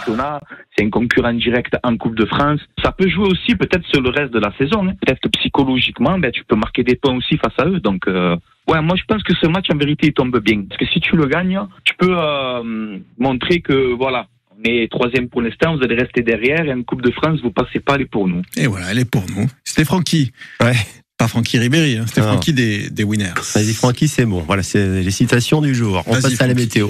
championnat, c'est un concurrent direct en Coupe de France. Ça peut jouer aussi peut-être sur le reste de la saison. Hein. Peut-être que psychologiquement, tu peux marquer des points aussi face à eux. Donc, ouais, moi je pense que ce match en vérité il tombe bien. Parce que si tu le gagnes, tu peux montrer que voilà, on est troisième pour l'instant, vous allez rester derrière et en Coupe de France, vous passez pas, elle est pour nous. Et voilà, elle est pour nous. C'était Francky. Ouais. Pas Francky Ribéry, hein. C'était Francky des Winners. Vas-y Francky, c'est bon. Voilà, c'est les citations du jour. On passe à la météo.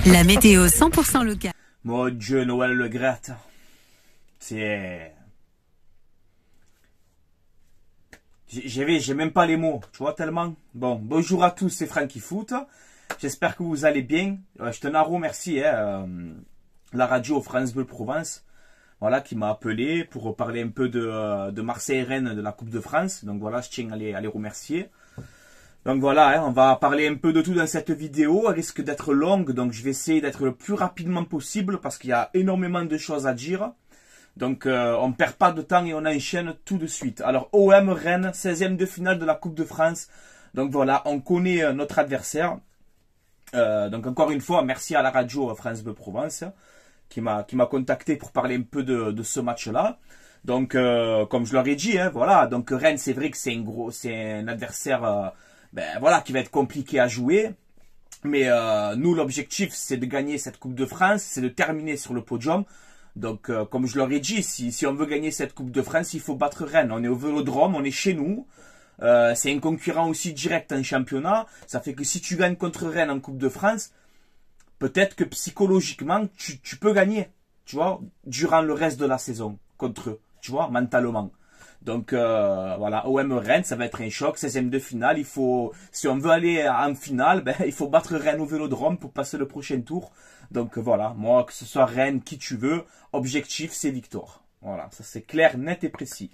La météo 100% locale. Mon Dieu, Noël Le Gratte. C'est... J'ai même pas les mots, tu vois, tellement. Bon, bonjour à tous, c'est Francky Foot. J'espère que vous allez bien. Je tenais à remercier la radio France Bleu Provence. Voilà, qui m'a appelé pour parler un peu de Marseille-Rennes de la Coupe de France. Donc voilà, je tiens à les remercier. Donc voilà, on va parler un peu de tout dans cette vidéo. Elle risque d'être longue, donc je vais essayer d'être le plus rapidement possible parce qu'il y a énormément de choses à dire. Donc on ne perd pas de temps et on enchaîne tout de suite. Alors OM Rennes, 16e de finale de la Coupe de France. Donc voilà, on connaît notre adversaire. Donc encore une fois, merci à la radio France Bleu Provence qui m'a contacté pour parler un peu de ce match-là. Donc, comme je leur ai dit, hein, voilà. Donc Rennes, c'est vrai que c'est un adversaire, voilà, qui va être compliqué à jouer. Mais nous, l'objectif, c'est de gagner cette Coupe de France, c'est de terminer sur le podium. Donc, comme je leur ai dit, si on veut gagner cette Coupe de France, il faut battre Rennes. On est au Vélodrome, on est chez nous. C'est un concurrent aussi direct en championnat. Ça fait que si tu gagnes contre Rennes en Coupe de France, peut-être que psychologiquement, tu peux gagner, tu vois, durant le reste de la saison contre eux, tu vois, mentalement. Donc, voilà, OM Rennes, ça va être un choc, 16e de finale. Il faut, si on veut aller en finale, il faut battre Rennes au Vélodrome pour passer le prochain tour. Donc, voilà, moi, que ce soit Rennes, qui tu veux, objectif, c'est victoire. Voilà, ça c'est clair, net et précis.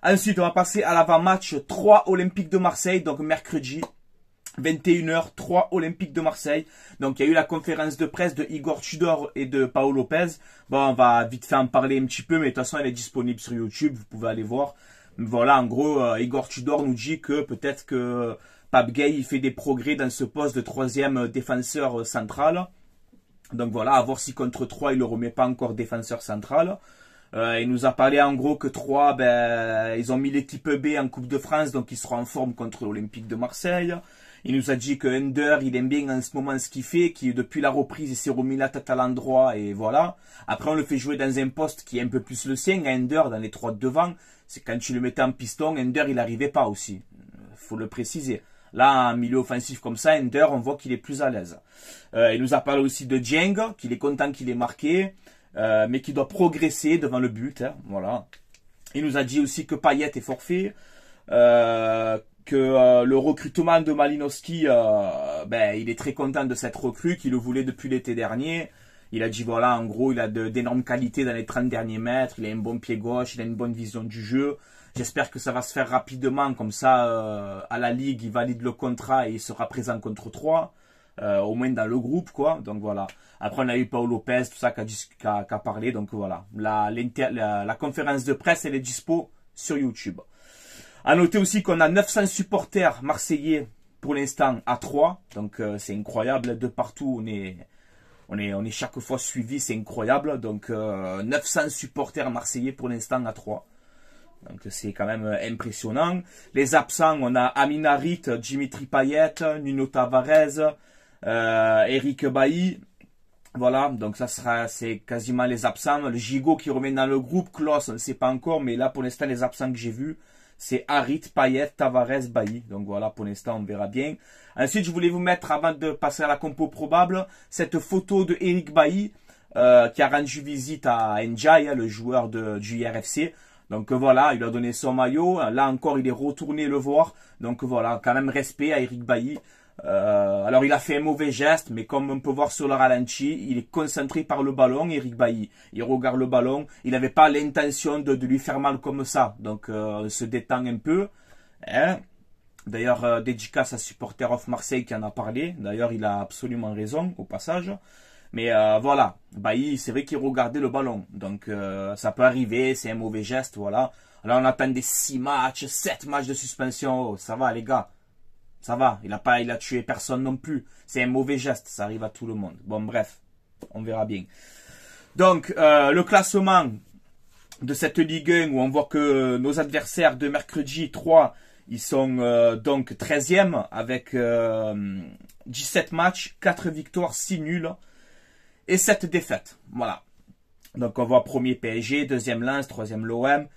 Ensuite, on va passer à l'avant-match 3 Olympique de Marseille, donc mercredi. 21h, 3 Olympiques de Marseille. Donc, il y a eu la conférence de presse de Igor Tudor et de Paolo Lopez. Bon, on va vite fait en parler un petit peu, mais de toute façon, elle est disponible sur YouTube. Vous pouvez aller voir. Voilà, en gros, Igor Tudor nous dit que peut-être que Pape Gueye, il fait des progrès dans ce poste de troisième défenseur central. Donc, voilà, à voir si contre 3, il ne le remet pas encore défenseur central. Il nous a parlé en gros que 3, ils ont mis l'équipe B en Coupe de France, donc ils seront en forme contre l'Olympique de Marseille. Il nous a dit que Ender, il aime bien en ce moment ce qu'il fait, qui depuis la reprise, il s'est remis la tête à l'endroit et voilà. Après, on le fait jouer dans un poste qui est un peu plus le sien, Ender, dans les 3 de devant. C'est quand tu le mettais en piston, Ender, il n'arrivait pas aussi. Faut le préciser. Là, en milieu offensif comme ça, Ender, on voit qu'il est plus à l'aise. Il nous a parlé aussi de Dieng, qu'il est content qu'il ait marqué, mais qu'il doit progresser devant le but, hein, voilà. Il nous a dit aussi que Payet est forfait, que le recrutement de Malinowski, il est très content de cette recrue, qu'il le voulait depuis l'été dernier. Il a dit, voilà, en gros, il a d'énormes qualités dans les 30 derniers mètres, il a un bon pied gauche, il a une bonne vision du jeu. J'espère que ça va se faire rapidement, comme ça, à la Ligue, il valide le contrat et il sera présent contre 3, au moins dans le groupe, quoi. Donc voilà. Après, on a eu Paolo Lopez, tout ça, qui a parlé. Donc voilà. La conférence de presse, elle est dispo sur YouTube. À noter aussi qu'on a 900 supporters marseillais pour l'instant à 3. Donc c'est incroyable. De partout, on est chaque fois suivi. C'est incroyable. Donc 900 supporters marseillais pour l'instant à 3. Donc c'est quand même impressionnant. Les absents, on a Amin Harit, Dimitri Payet, Nuno Tavares, Eric Bailly. Voilà, donc c'est quasiment les absents. Le Gigot qui revient dans le groupe, Klaus, on ne sait pas encore, mais là pour l'instant les absents que j'ai vus, c'est Harit, Payet, Tavares, Bailly. Donc voilà, pour l'instant on verra bien. Ensuite, je voulais vous mettre, avant de passer à la compo probable, cette photo de Eric Bailly, qui a rendu visite à Ndiaye, le joueur du IRFC. Donc voilà, il lui a donné son maillot. Là encore, il est retourné le voir. Donc voilà, quand même respect à Eric Bailly. Alors il a fait un mauvais geste, mais comme on peut voir sur le ralenti, il est concentré par le ballon, Eric Bailly. Il regarde le ballon, il n'avait pas l'intention de lui faire mal comme ça. Donc il se détend un peu. Hein. D'ailleurs, dédicace à supporter of Marseille qui en a parlé. D'ailleurs, il a absolument raison au passage. Mais voilà, Bailly, c'est vrai qu'il regardait le ballon. Donc ça peut arriver, c'est un mauvais geste, voilà. Alors on attend des 6 matchs, 7 matchs de suspension. Oh, ça va les gars. Ça va, il a tué personne non plus. C'est un mauvais geste, ça arrive à tout le monde. Bon bref, on verra bien. Donc, le classement de cette Ligue 1 où on voit que nos adversaires de mercredi 3, ils sont donc 13e avec 17 matchs, 4 victoires, 6 nuls et 7 défaites. Voilà. Donc on voit premier PSG, deuxième Lens, troisième l'OM,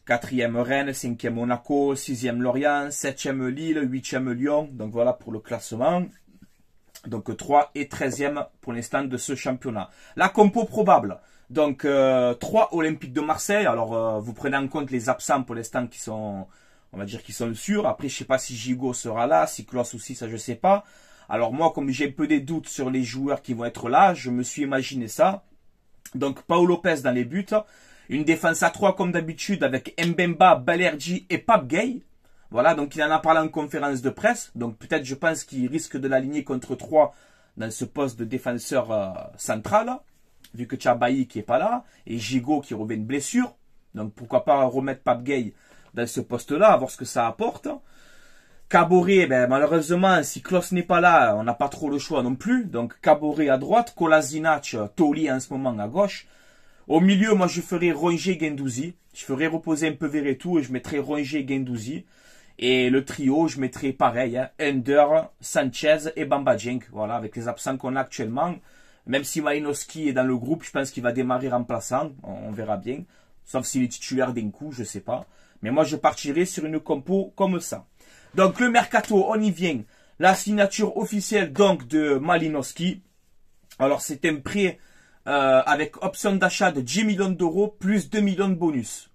quatrième Rennes, cinquième Monaco, sixième Lorient, septième Lille, huitième Lyon. Donc voilà pour le classement. Donc 3 et 13e pour l'instant de ce championnat. La compo probable. Donc 3 Olympique de Marseille. Alors vous prenez en compte les absents pour l'instant qui sont, on va dire qui sont sûrs. Après je sais pas si Gigot sera là, si Klos aussi, ça je sais pas. Alors moi comme j'ai un peu des doutes sur les joueurs qui vont être là, je me suis imaginé ça. Donc Paul Lopez dans les buts. Une défense à 3 comme d'habitude avec Mbemba, Balerdi et Pape Gueye. Voilà, donc il en a parlé en conférence de presse. Donc peut-être je pense qu'il risque de l'aligner contre 3 dans ce poste de défenseur central. Vu que tu as Bailly qui est pas là. Et Gigot qui revient de blessure. Donc pourquoi pas remettre Pape Gueye dans ce poste-là, voir ce que ça apporte. Caboret, ben, malheureusement, si Klos n'est pas là, on n'a pas trop le choix non plus. Donc Caboret à droite, Kolasinac, Toli en ce moment à gauche. Au milieu, moi je ferai Rongier, Guendouzi. Je ferai reposer un peu Verretou et je mettrai Rongier, Guendouzi. Et le trio, je mettrai pareil, hein, Ender, Sanchez et Bamba Dieng. Voilà, avec les absents qu'on a actuellement. Même si Malinowski est dans le groupe, je pense qu'il va démarrer remplaçant. On verra bien. Sauf s'il est titulaire d'un coup, je sais pas. Mais moi, je partirai sur une compo comme ça. Donc, le mercato, on y vient. La signature officielle, donc, de Malinowski. Alors, c'est un prêt avec option d'achat de 10 millions d'euros plus 2 millions de bonus.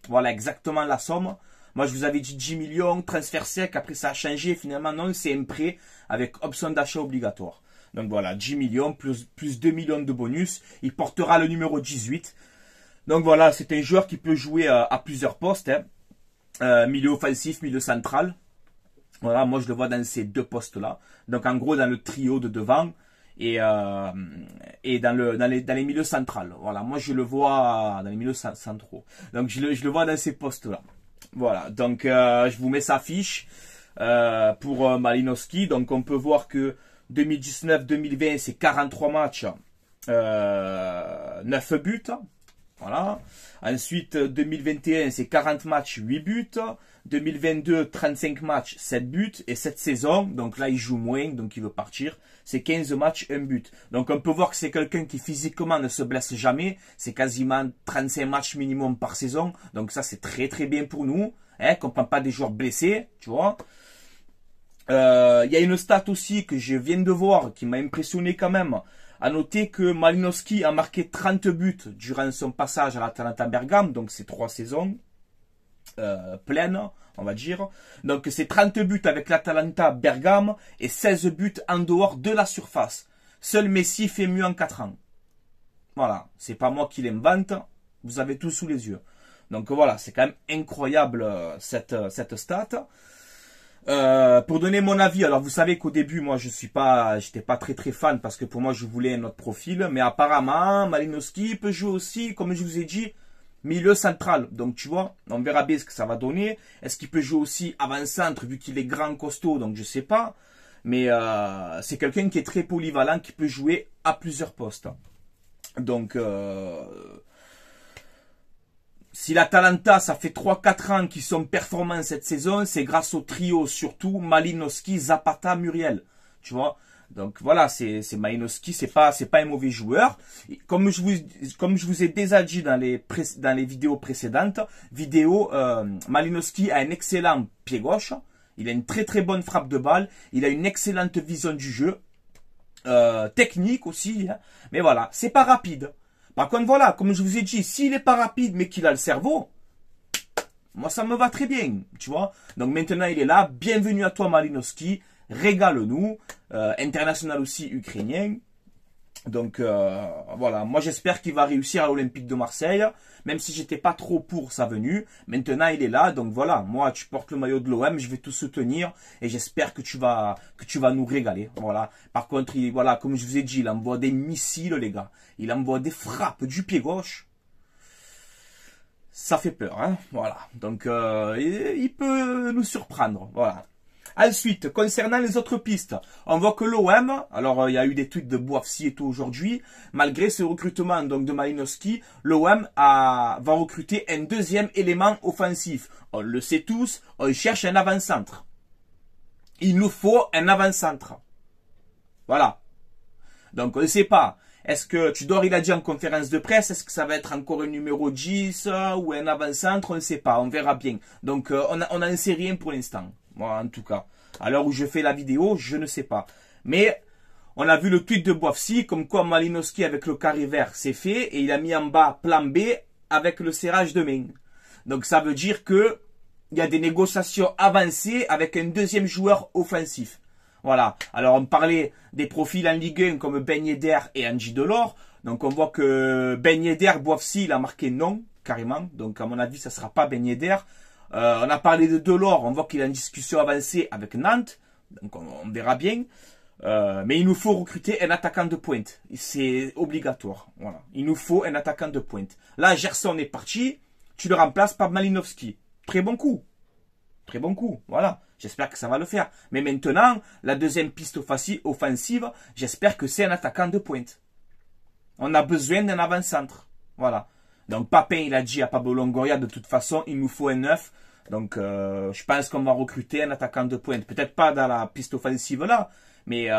Voilà, exactement la somme. Moi, je vous avais dit 10 millions, transfert sec. Après, ça a changé. Finalement, non, c'est un prêt avec option d'achat obligatoire. Donc, voilà, 10 millions plus 2 millions de bonus. Il portera le numéro 18. Donc, voilà, c'est un joueur qui peut jouer à plusieurs postes. Hein. Milieu offensif, milieu central. Voilà, moi, je le vois dans ces deux postes-là. Donc, en gros, dans le trio de devant et dans les milieux centrales. Voilà, moi, je le vois dans les milieux centraux. Donc, je le vois dans ces postes-là. Voilà, donc je vous mets sa fiche pour Malinowski. Donc on peut voir que 2019-2020 c'est 43 matchs, 9 buts. Voilà. Ensuite 2021 c'est 40 matchs, 8 buts. 2022 35 matchs, 7 buts. Et cette saison, donc là il joue moins, donc il veut partir. C'est 15 matchs, 1 but. Donc on peut voir que c'est quelqu'un qui physiquement ne se blesse jamais. C'est quasiment 35 matchs minimum par saison. Donc ça c'est très très bien pour nous. Hein, qu'on ne prend pas des joueurs blessés, tu vois. Il y a une stat aussi que je viens de voir qui m'a impressionné quand même. À noter que Malinowski a marqué 30 buts durant son passage à l'Atalanta Bergame. Donc c'est 3 saisons pleines, on va dire. Donc c'est 30 buts avec l'Atalanta Bergame et 16 buts en dehors de la surface. Seul Messi fait mieux en 4 ans. Voilà, c'est pas moi qui l'invente. Vous avez tout sous les yeux. Donc voilà, c'est quand même incroyable cette stat. Pour donner mon avis, alors vous savez qu'au début, moi j'étais pas très fan parce que pour moi je voulais un autre profil, mais apparemment Malinowski peut jouer aussi, comme je vous ai dit, milieu central. Donc tu vois, on verra bien ce que ça va donner. Est-ce qu'il peut jouer aussi avant-centre vu qu'il est grand, costaud, donc je sais pas. Mais c'est quelqu'un qui est très polyvalent, qui peut jouer à plusieurs postes. Donc si l'Atalanta, ça fait 3-4 ans qu'ils sont performants cette saison, c'est grâce au trio, surtout Malinowski, Zapata, Muriel. Tu vois? Donc voilà, c'est Malinowski, c'est pas un mauvais joueur. Comme je vous ai déjà dit dans les vidéos précédentes, Malinowski a un excellent pied gauche. Il a une très très bonne frappe de balle. Il a une excellente vision du jeu. Technique aussi. Hein. Mais voilà, c'est pas rapide. Par contre, voilà, comme je vous ai dit, s'il est pas rapide, mais qu'il a le cerveau, moi, ça me va très bien, tu vois. Donc maintenant, il est là. Bienvenue à toi, Malinowski. Régale-nous. International aussi ukrainien. Donc, voilà. Moi, j'espère qu'il va réussir à l'Olympique de Marseille. Même si j'étais pas trop pour sa venue. Maintenant, il est là. Donc, voilà. Moi, tu portes le maillot de l'OM. Je vais te soutenir. Et j'espère que tu vas nous régaler. Voilà. Par contre, voilà, comme je vous ai dit, il envoie des missiles, les gars. Il envoie des frappes du pied gauche. Ça fait peur, hein. Voilà. Donc, il peut nous surprendre. Voilà. Ensuite, concernant les autres pistes, on voit que l'OM, alors il y a eu des tweets de Boafsi et tout aujourd'hui, malgré ce recrutement donc de Malinowski, l'OM va recruter un deuxième élément offensif. On le sait tous, on cherche un avant-centre. Il nous faut un avant-centre. Voilà. Donc on ne sait pas. Est-ce que Tudor il a dit en conférence de presse, est-ce que ça va être encore un numéro 10 ou un avant-centre? On ne sait pas, on verra bien. Donc on n'en sait rien pour l'instant. Moi en tout cas. À l'heure où je fais la vidéo, je ne sais pas. Mais on a vu le tweet de Boafsi comme quoi Malinowski avec le carré vert c'est fait et il a mis en bas plan B avec le serrage de main. Donc ça veut dire que il y a des négociations avancées avec un deuxième joueur offensif. Voilà. Alors, on parlait des profils en Ligue 1 comme Ben Yedder et Angie Delors. Donc, on voit que Ben Yedder, Boafsi, il a marqué non, carrément. Donc, à mon avis, ça sera pas Ben Yedder. On a parlé de Delors. On voit qu'il a une discussion avancée avec Nantes. Donc, on verra bien. Mais il nous faut recruter un attaquant de pointe. C'est obligatoire. Voilà. Il nous faut un attaquant de pointe. Là, Gerson est parti. Tu le remplaces par Malinowski. Très bon coup. Très bon coup. Voilà. J'espère que ça va le faire. Mais maintenant, la deuxième piste offensive, j'espère que c'est un attaquant de pointe. On a besoin d'un avant-centre. Voilà. Donc, Papin, il a dit à Pablo Longoria, de toute façon, il nous faut un 9. Donc, je pense qu'on va recruter un attaquant de pointe. Peut-être pas dans la piste offensive là, mais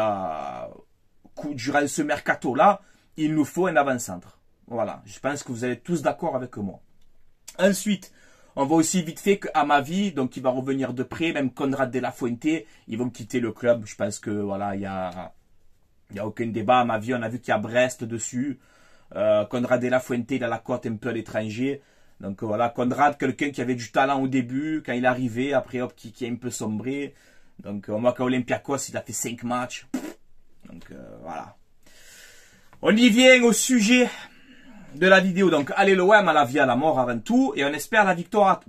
durant ce mercato-là, il nous faut un avant-centre. Voilà. Je pense que vous êtes tous d'accord avec moi. Ensuite, on voit aussi vite fait qu'Amavi, donc il va revenir de près, même Conrad de la Fuente, ils vont quitter le club. Je pense que voilà, il y a aucun débat. Amavi, on a vu qu'il y a Brest dessus. Conrad de la Fuente, il a la cote un peu à l'étranger. Donc voilà, Conrad, quelqu'un qui avait du talent au début, quand il est arrivé, après hop, qui est un peu sombré. Donc on voit qu'à Olympiakos, il a fait 5 matchs. Donc voilà. On y vient au sujet de la vidéo. Donc, allez l'OM à la vie à la mort avant tout. Et on espère la victoire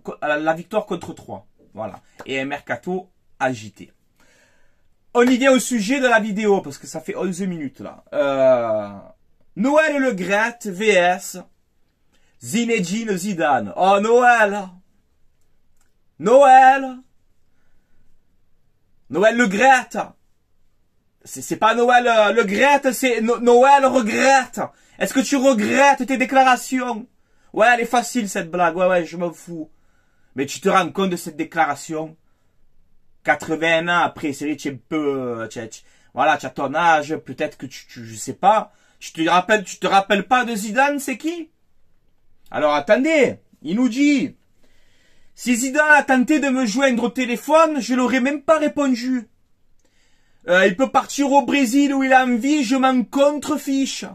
contre 3. Voilà. Et un mercato agité. On y vient au sujet de la vidéo. Parce que ça fait 11 minutes là. Noël Le Graët vs Zinedine Zidane. Oh Noël. Noël Le Graët. C'est pas Noël Le Graët, c'est Noël regrette. Est-ce que tu regrettes tes déclarations? Ouais, elle est facile cette blague. Ouais, je m'en fous. Mais tu te rends compte de cette déclaration? 80 ans après, c'est vrai, tu es un peu... voilà, tu as ton âge, peut-être que je sais pas. Tu te rappelles pas de Zidane, c'est qui? Alors attendez, il nous dit... Si Zidane a tenté de me joindre au téléphone, je l'aurais même pas répondu. Il peut partir au Brésil où il a envie, je m'en contrefiche.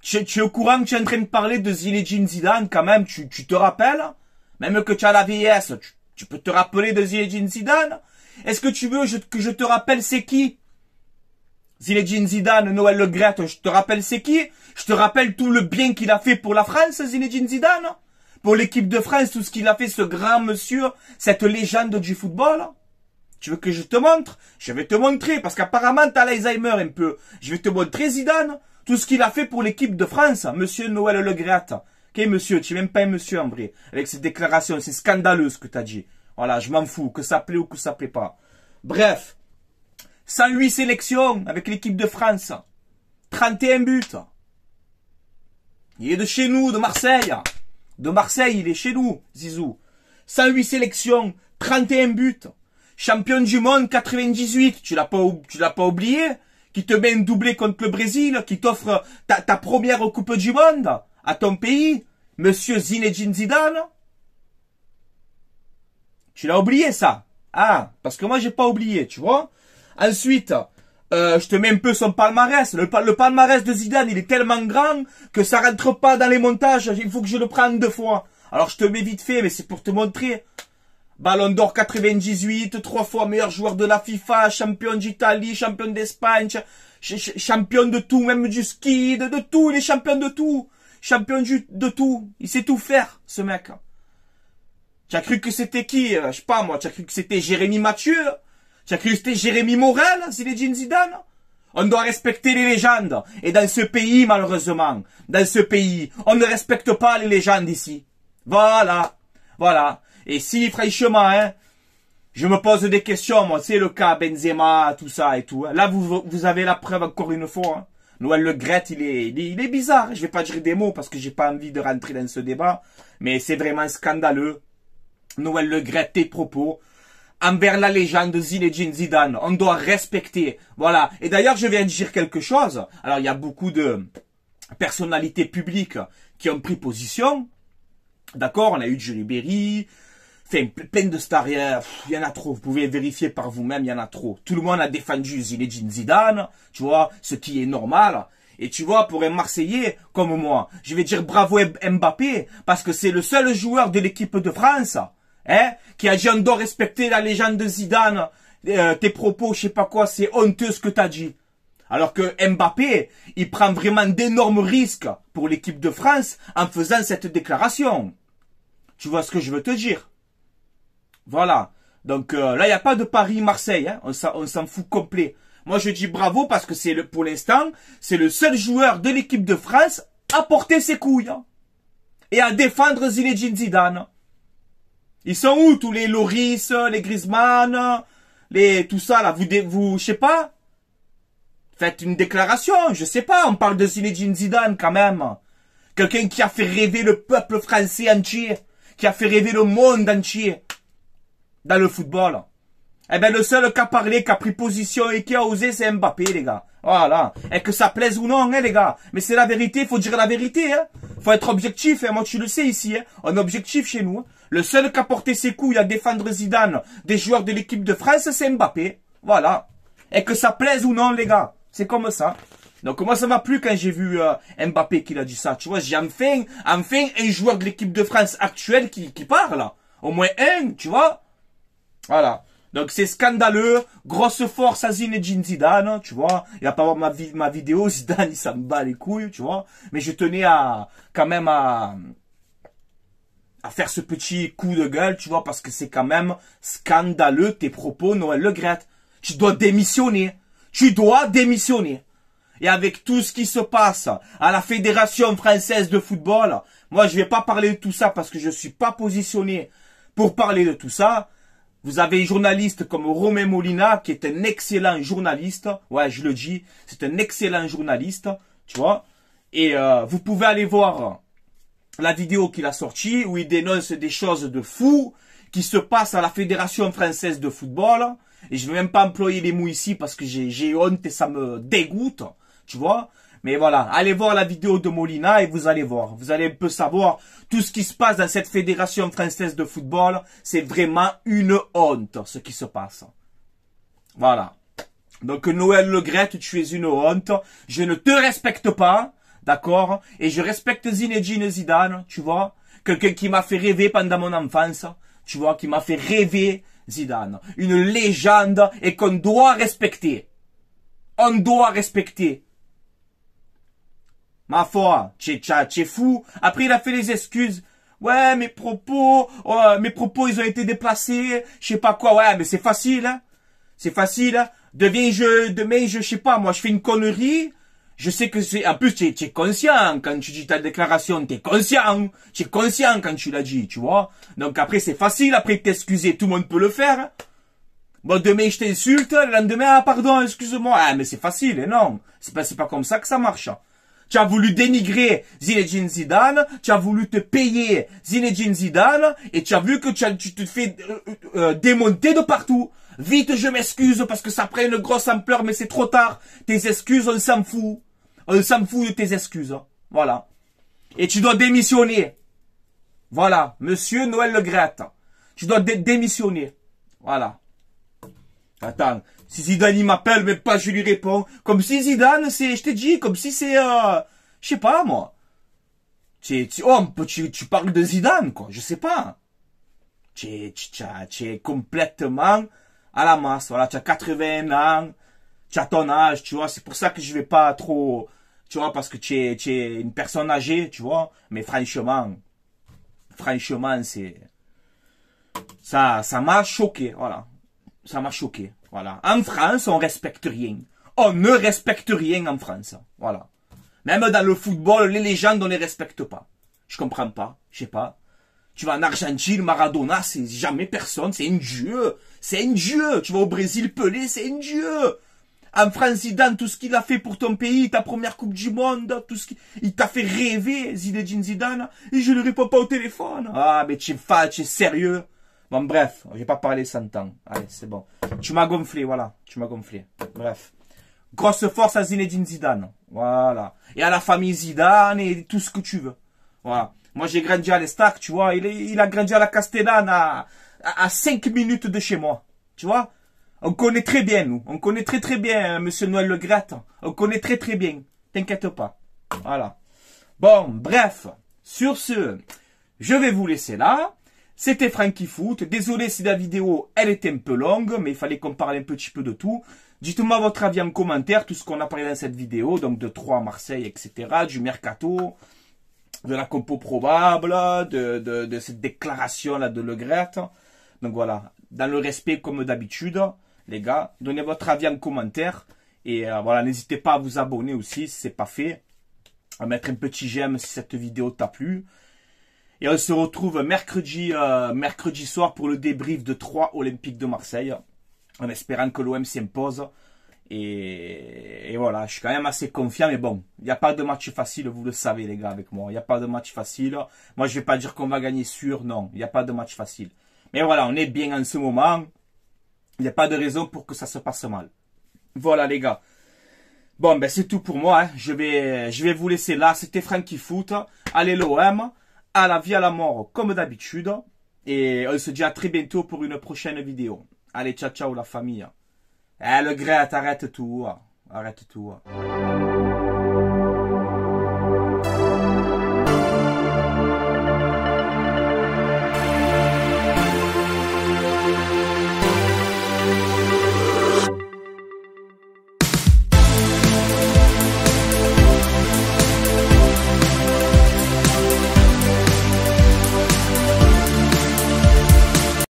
Tu es au courant que tu es en train de parler de Zinedine Zidane quand même, tu te rappelles? Même que tu as la vieillesse, tu peux te rappeler de Zinedine Zidane? Est-ce que tu veux que je te rappelle c'est qui? Zinedine Zidane, Noël Le Graët, je te rappelle c'est qui? Je te rappelle tout le bien qu'il a fait pour la France, Zinedine Zidane? Pour l'équipe de France, tout ce qu'il a fait, ce grand monsieur, cette légende du football? Tu veux que je te montre? Je vais te montrer, parce qu'apparemment t'as l'Alzheimer un peu. Je vais te montrer Zidane, tout ce qu'il a fait pour l'équipe de France, monsieur Noël Le Graët. Ok, monsieur, tu n'es même pas un monsieur en vrai. Avec cette déclaration, c'est scandaleux ce que t'as dit. Voilà, je m'en fous, que ça plaît ou que ça plaît pas. Bref, 108 sélections avec l'équipe de France. 31 buts. Il est de chez nous, de Marseille. De Marseille, il est chez nous, Zizou. 108 sélections, 31 buts. Champion du monde 98, tu l'as pas oublié? Qui te met un doublé contre le Brésil, qui t'offre ta première Coupe du Monde à ton pays, monsieur Zinedine Zidane. Tu l'as oublié ça? Ah, parce que moi j'ai pas oublié, tu vois. Ensuite, je te mets un peu son palmarès. Le palmarès de Zidane, il est tellement grand que ça rentre pas dans les montages. Il faut que je le prenne 2 fois. Alors je te mets vite fait, mais c'est pour te montrer. Ballon d'or 98, 3 fois meilleur joueur de la FIFA, champion d'Italie, champion d'Espagne, champion de tout, même du ski, de tout, il est champion de tout. Champion de tout. Il sait tout faire, ce mec. Tu as cru que c'était qui? Je sais pas moi, tu as cru que c'était Jérémy Mathieu? Tu as cru que c'était Jérémy Morel, Zinedine Zidane? On doit respecter les légendes. Et dans ce pays, malheureusement, dans ce pays, on ne respecte pas les légendes ici. Voilà. Voilà. Et si, franchement, hein, Je me pose des questions, moi. C'est le cas Benzema, tout ça et tout. Là, vous avez la preuve encore une fois. Hein. Noël Le Graët, il est bizarre. Je vais pas dire des mots parce que j'ai pas envie de rentrer dans ce débat. Mais c'est vraiment scandaleux. Noël Le Graët, tes propos envers la légende Zinedine Zidane. On doit respecter. Voilà. Et d'ailleurs, je viens de dire quelque chose. Alors, il y a beaucoup de personnalités publiques qui ont pris position. D'accord? On a eu Jules Ribéry. Enfin, plein de stars. Il y en a trop. Vous pouvez vérifier par vous-même. Il y en a trop. Tout le monde a défendu Zinedine Zidane. Tu vois? Ce qui est normal. Et tu vois, pour un Marseillais comme moi, je vais dire bravo Mbappé. Parce que c'est le seul joueur de l'équipe de France. Hein, qui a dit on doit respecter la légende de Zidane, tes propos, je sais pas quoi, c'est honteux ce que t'as dit. Alors que Mbappé, il prend vraiment d'énormes risques pour l'équipe de France en faisant cette déclaration. Tu vois ce que je veux te dire? Voilà. Donc là, il n'y a pas de Paris-Marseille, hein. On s'en fout complet. Moi, je dis bravo parce que c'est pour l'instant, c'est le seul joueur de l'équipe de France à porter ses couilles hein, et à défendre Zinedine Zidane. Ils sont où tous les Loris, les Griezmann, tout ça là, vous, je sais pas. Faites une déclaration, je sais pas, on parle de Zinedine Zidane quand même. Quelqu'un qui a fait rêver le peuple français entier, qui a fait rêver le monde entier dans le football. Eh ben le seul qui a parlé, qui a pris position et qui a osé, c'est Mbappé les gars. Voilà. Et que ça plaise ou non, hein, les gars. Mais c'est la vérité, il faut dire la vérité, hein. Faut être objectif, hein. Moi tu le sais ici, hein. On est objectif chez nous. Hein. Le seul qui a porté ses couilles à défendre Zidane des joueurs de l'équipe de France, c'est Mbappé. Voilà. Et que ça plaise ou non, les gars. C'est comme ça. Donc moi ça m'a plu quand j'ai vu Mbappé qui a dit ça. Tu vois, j'ai enfin un joueur de l'équipe de France actuelle qui parle. Au moins un, tu vois. Voilà. Donc c'est scandaleux, grosse force à Zinedine Zidane, tu vois. Il va pas voir ma vidéo, Zidane il s'en bat les couilles, tu vois. Mais je tenais quand même à faire ce petit coup de gueule, tu vois, parce que c'est quand même scandaleux tes propos, Noël Le Graët. Tu dois démissionner. Tu dois démissionner. Et avec tout ce qui se passe à la Fédération française de football, moi je vais pas parler de tout ça parce que je suis pas positionné pour parler de tout ça. Vous avez un journaliste comme Romain Molina, qui est un excellent journaliste. Ouais, je le dis, c'est un excellent journaliste, tu vois. Et vous pouvez aller voir la vidéo qu'il a sortie, où il dénonce des choses de fou qui se passent à la Fédération française de football. Et je vais même pas employer les mots ici parce que j'ai honte et ça me dégoûte, tu vois. Mais voilà, allez voir la vidéo de Molina et vous allez voir. Vous allez un peu savoir tout ce qui se passe dans cette Fédération française de football. C'est vraiment une honte ce qui se passe. Voilà. Donc Noël Le Graët, tu es une honte. Je ne te respecte pas, d'accord? Et je respecte Zinedine Zidane, tu vois? Quelqu'un qui m'a fait rêver pendant mon enfance, tu vois? Qui m'a fait rêver Zidane. Une légende et qu'on doit respecter. On doit respecter. Ma foi, tu es fou. Après, il a fait les excuses. Ouais, mes propos, ils ont été déplacés. Je sais pas quoi. Ouais, mais c'est facile, hein. C'est facile, hein. Demain, je sais pas, moi, je fais une connerie. Je sais que c'est, en plus, tu es conscient quand tu dis ta déclaration. Tu es conscient quand tu l'as dit, tu vois. Donc après, c'est facile, après t'excuser. Tout le monde peut le faire, hein. Bon, demain, je t'insulte. Le lendemain, ah, pardon, excuse-moi. Ah, mais c'est facile, hein, non. C'est pas comme ça que ça marche. Tu as voulu dénigrer Zinedine Zidane, tu as voulu te payer Zinedine Zidane, et tu as vu que tu te fais démonter de partout. Vite, je m'excuse parce que ça prend une grosse ampleur, mais c'est trop tard. Tes excuses, on s'en fout. On s'en fout de tes excuses. Voilà. Et tu dois démissionner. Voilà. Monsieur Noël Le Graët. Tu dois démissionner. Voilà. Attends. Si Zidane il m'appelle, même pas je lui réponds. Comme si Zidane, je t'ai dit, comme si c'est, je sais pas moi. Tu parles de Zidane quoi, je sais pas. Tu es complètement à la masse. Voilà, tu as 80 ans, tu as ton âge, tu vois. C'est pour ça que je vais pas trop, tu vois, parce que tu es une personne âgée, tu vois. Mais franchement, c'est ça m'a choqué, voilà. Ça m'a choqué. Voilà. En France, on respecte rien. On ne respecte rien en France. Voilà. Même dans le football, les légendes, on les respecte pas. Je comprends pas. Je sais pas. Tu vas en Argentine, Maradona, c'est jamais personne, c'est un dieu. C'est un dieu. Tu vas au Brésil, Pelé, c'est un dieu. En France, Zidane, tout ce qu'il a fait pour ton pays, ta première Coupe du Monde, il t'a fait rêver, Zinedine Zidane, et je ne réponds pas au téléphone. Ah, mais tu es sérieux. Bon, bref, j'ai pas parlé 100 ans. Allez, c'est bon. Tu m'as gonflé, voilà. Tu m'as gonflé. Bref. Grosse force à Zinedine Zidane. Voilà. Et à la famille Zidane et tout ce que tu veux. Voilà. Moi, j'ai grandi à l'Estac, tu vois. Il a grandi à la Castellane à 5 minutes de chez moi. Tu vois? On connaît très bien, nous. On connaît très bien, Monsieur Noël Le Graët. On connaît très bien. T'inquiète pas. Voilà. Bon, bref. Sur ce, je vais vous laisser là. C'était Franky Foot. Désolé si la vidéo, elle était un peu longue, mais il fallait qu'on parle un petit peu de tout. Dites-moi votre avis en commentaire, tout ce qu'on a parlé dans cette vidéo, donc de Troyes, Marseille, etc., du mercato, de la compo probable, de cette déclaration-là de Le Graët. Donc voilà, dans le respect comme d'habitude, les gars, donnez votre avis en commentaire. Et voilà, n'hésitez pas à vous abonner aussi si ce n'est pas fait. À mettre un petit j'aime si cette vidéo t'a plu. Et on se retrouve mercredi soir pour le débrief de Troyes Olympique de Marseille. En espérant que l'OM s'impose. Et voilà, je suis quand même assez confiant. Mais bon, il n'y a pas de match facile, vous le savez les gars avec moi. Il n'y a pas de match facile. Moi, je ne vais pas dire qu'on va gagner sûr. Non, il n'y a pas de match facile. Mais voilà, on est bien en ce moment. Il n'y a pas de raison pour que ça se passe mal. Voilà les gars. Bon, ben c'est tout pour moi. Hein. Je vais vous laisser là. C'était Franky Foot. Allez l'OM. À la vie, à la mort, comme d'habitude. Et on se dit à très bientôt pour une prochaine vidéo. Allez, ciao, ciao la famille. Le Graët, arrête tout. Arrête tout.